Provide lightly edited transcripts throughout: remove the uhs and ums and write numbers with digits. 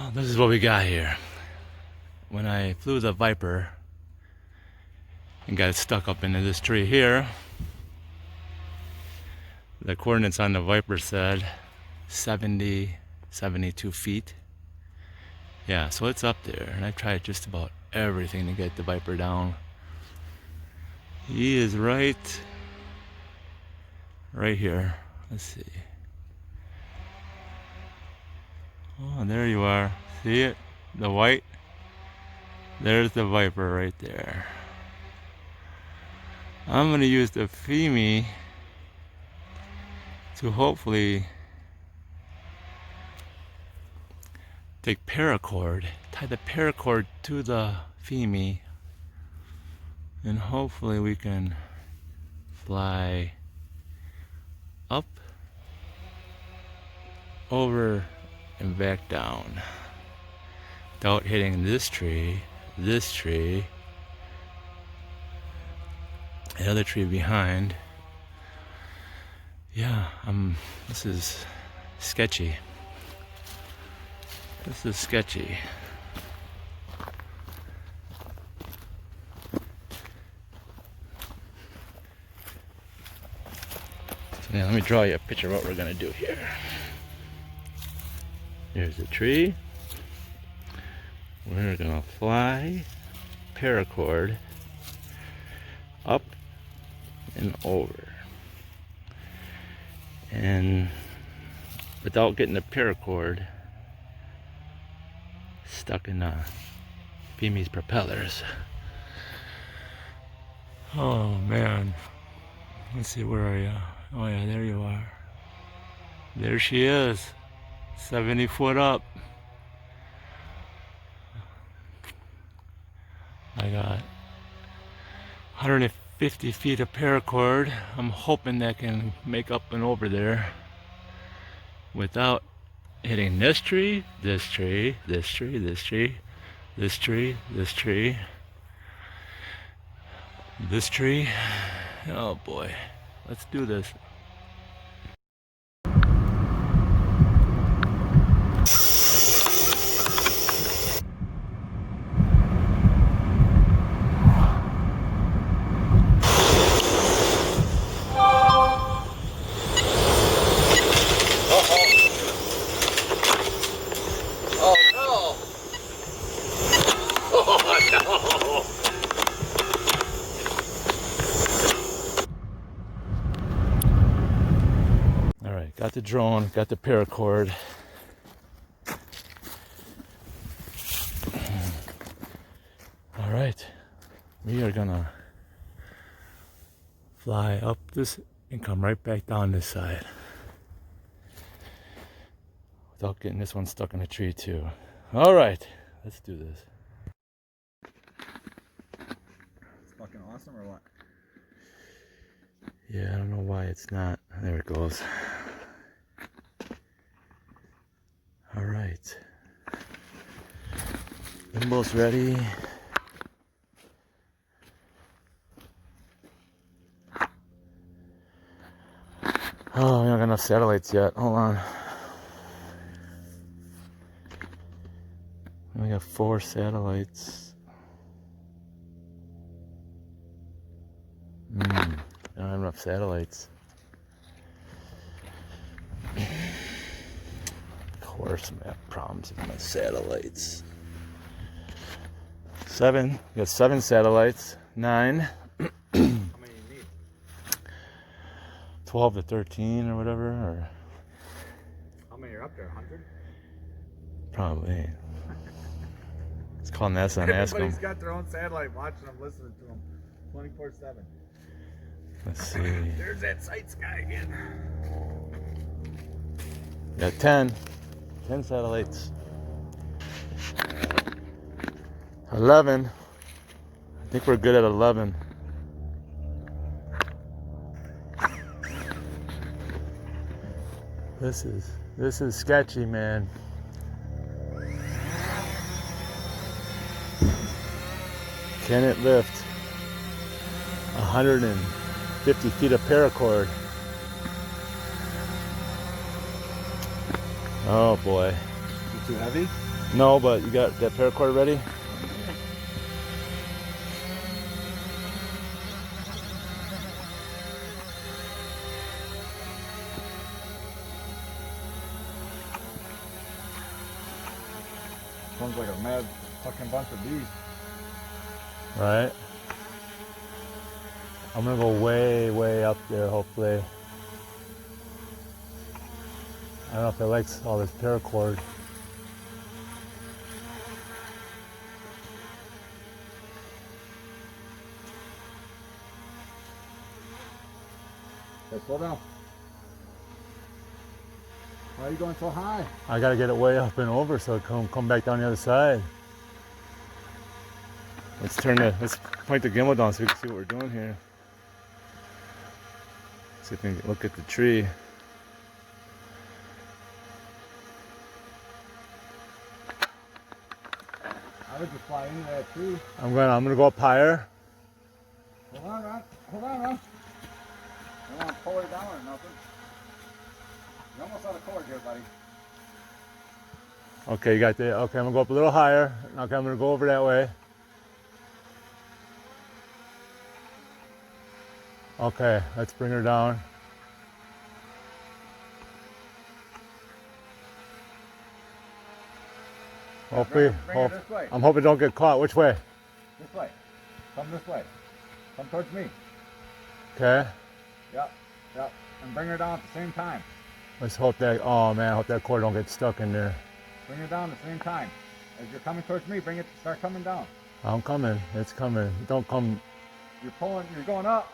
Well, this is what we got here. When I flew the Viper and got stuck up into this tree here, the coordinates on the Viper said 72 feet. Yeah, so it's up there, and I tried just about everything to get the Viper down. He is right here. Let's see. Oh, there you are. See it? The white? There's the Viper right there. I'm going to use the FIMI to hopefully take paracord, tie the paracord to the FIMI, and hopefully we can fly up, over, and back down without hitting this tree, the other tree behind. Yeah, this is sketchy. This is sketchy. So now let me draw you a picture of what we're gonna do here. Here's the tree. We're gonna fly paracord up and over, and without getting the paracord stuck in FIMI's propellers. Oh man, let's see, where are you? Oh yeah, there you are. There she is, 70 foot up. I got 150 feet of paracord. I'm hoping that can make up and over there without hitting this tree, this tree, this tree, this tree, this tree, this tree, this tree. Oh boy, let's do this. Got the drone, got the paracord. All right, we are gonna fly up this and come right back down this side without getting this one stuck in a tree too. All right, let's do this. It's fucking awesome, or what? Yeah, I don't know why it's not. There it goes. All right, gimbal's ready. Oh, we don't got enough satellites yet. Hold on. We got 4 satellites. I don't have enough satellites. Of course, I have problems with my satellites. 7. We got 7 satellites. 9. How many do you need? 12 to 13 or whatever. Or How many are up there? 100? probably. Let's call NASA and ask them. Everybody's got their own satellite watching them, listening to them 24/7. Let's see. There's that sight sky again. We got 10 satellites. 11. I think we're good at 11. This is sketchy, man. Can it lift 150 feet of paracord? Oh boy. You too heavy? No, but you got that paracord ready? Sounds like a mad fucking bunch of bees. Right. I'm gonna go way, way up there, hopefully. I don't know if it likes all this paracord. Okay, slow down. Why are you going so high? I gotta get it way up and over so it come back down the other side. Let's point the gimbal down so we can see what we're doing here. See if we can look at the tree. I would just fly into that tree. I'm gonna go up higher. Hold on, Ron. Hold on, Ron. I don't want to pull it down or nothing. You're almost out of cord here, buddy. Okay, you got that. Okay, I'm gonna go up a little higher. Okay, I'm gonna go over that way. Okay, let's bring her down. Hopefully, Bring her this way. I'm hoping it don't get caught. Which way? This way. Come this way. Come towards me. Okay. Yep. Yep. And bring her down at the same time. Let's hope that. Oh man, I hope that cord don't get stuck in there. Bring her down at the same time. As you're coming towards me, bring it. Start coming down. I'm coming. It's coming. Don't come. You're pulling. You're going up.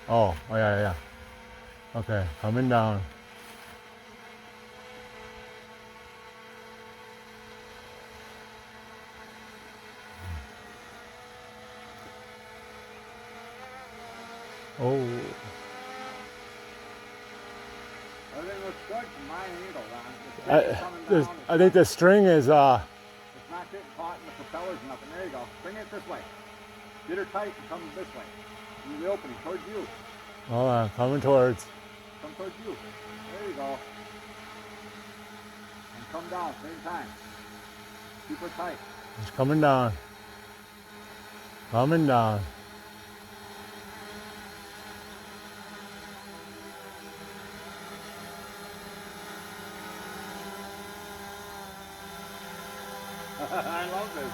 Oh yeah. Okay, coming down. Oh. Everything looks good from my angle, Ron. It's coming down. I think the string is It's not getting caught in the propellers or nothing. There you go. Bring it this way. Get her tight and come this way. In the opening, towards you. Hold on, coming towards. Come towards you. There you go. And come down, same time. Keep her tight. It's coming down. Coming down. I love this.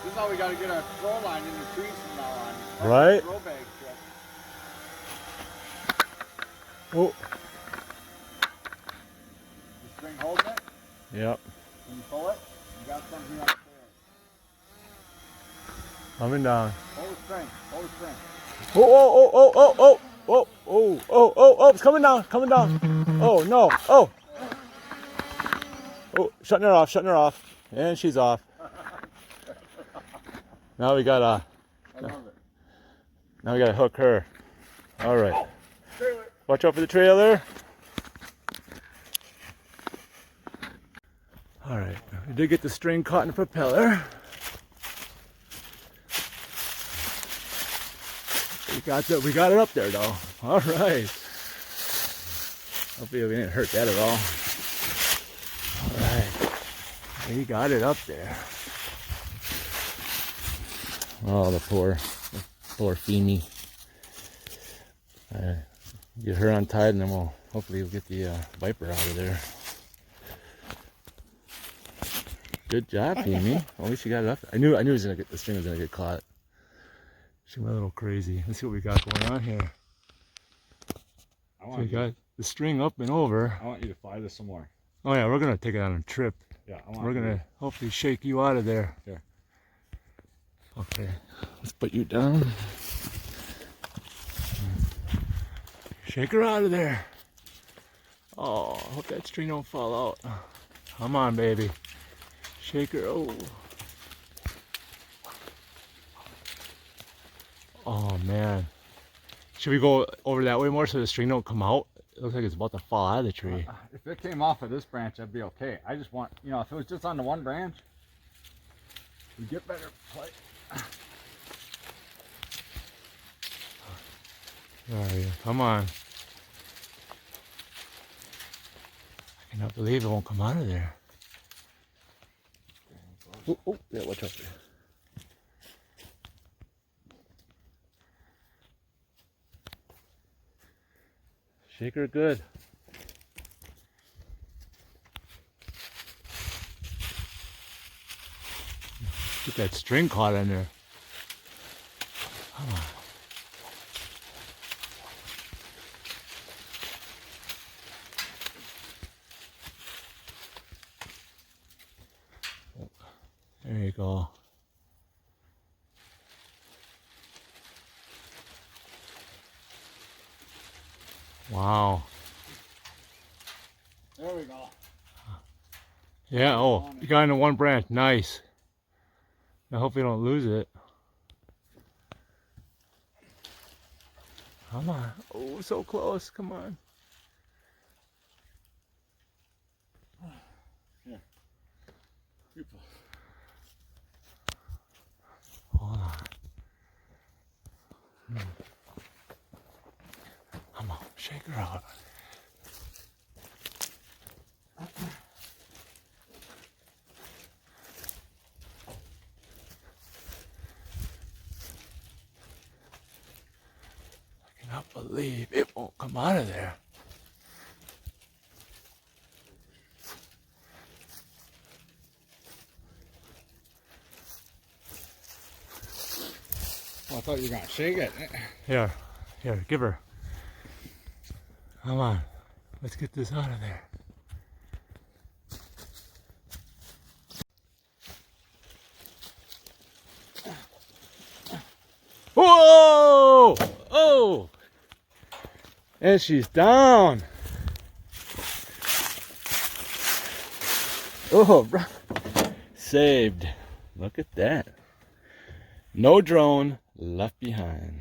This is how we got to get our throw line in the trees from now on. Right? Throw bag trip. Oh. The string holding it. Yep. When you pull it, you got something up there. Coming down. Hold the string. Hold the string. Oh, it's coming down, coming down. Oh no, oh. Oh, shutting her off. And she's off. Now we gotta, I love it. now we gotta hook her. All right. Watch out for the trailer. All right, we did get the string caught in the propeller. We got it up there though. All right. Hopefully we didn't hurt that at all. All right. We got it up there. Oh, the poor FIMI. Get her untied and then hopefully we'll get the Viper out of there. Good job, FIMI. At least you got it up. I knew the string was gonna get caught. She went a little crazy. Let's see what we got going on here. So we got the string up and over. I want you to fly this some more. Oh yeah, we're gonna take it on a trip. Yeah, We're gonna hopefully shake you out of there. Here. Okay, let's put you down. Shake her out of there. Oh, I hope that string don't fall out. Come on, baby. Shake her. Oh man. Should we go over that way more so the string don't come out? It looks like it's about to fall out of the tree. If it came off of this branch, that'd be okay. I just want, if it was just on the one branch, we get better play. Where are you? Come on. I cannot believe it won't come out of there. Oh, oh, yeah, watch out. Shake her good. Get that string caught in there. Come on. There you go. Wow. There we go. Yeah, oh, you got into one branch. Nice. I hope you don't lose it. Come on. Oh, so close. Come on. Here. You pull. Hold on. Come on, shake her out. I cannot believe it won't come out of there. Oh, I thought you were gonna shake it. Here, here, give her. Come on, let's get this out of there. Whoa! Oh! And she's down. Oh, saved. Look at that. No drone left behind.